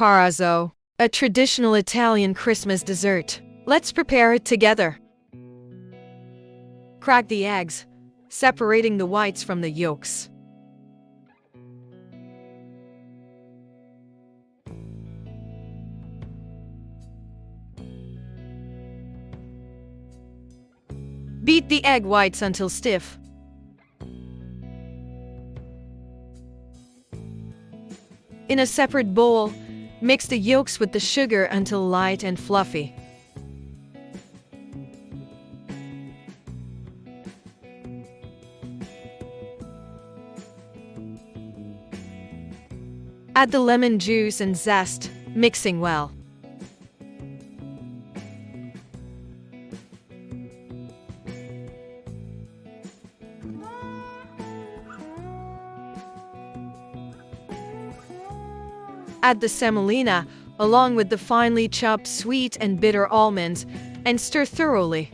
Parrozzo, a traditional Italian Christmas dessert. Let's prepare it together. Crack the eggs, separating the whites from the yolks. Beat the egg whites until stiff. In a separate bowl, mix the yolks with the sugar until light and fluffy. Add the lemon juice and zest, mixing well. Add the semolina, along with the finely chopped sweet and bitter almonds, and stir thoroughly.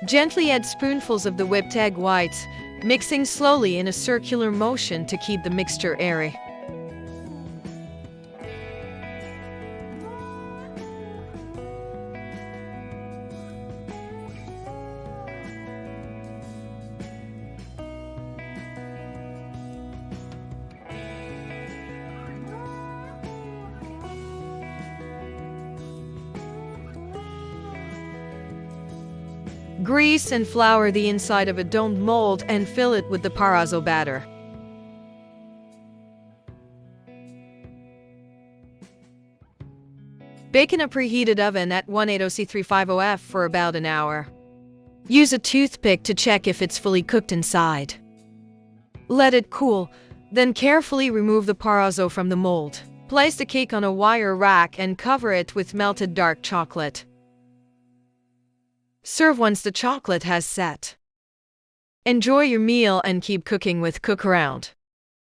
Gently add spoonfuls of the whipped egg whites, mixing slowly in a circular motion to keep the mixture airy. Grease and flour the inside of a domed mold and fill it with the Parrozzo batter. Bake in a preheated oven at 180°C350F for about an hour. Use a toothpick to check if it's fully cooked inside. Let it cool, then carefully remove the Parrozzo from the mold. Place the cake on a wire rack and cover it with melted dark chocolate. Serve once the chocolate has set. Enjoy your meal and keep cooking with Cookaround.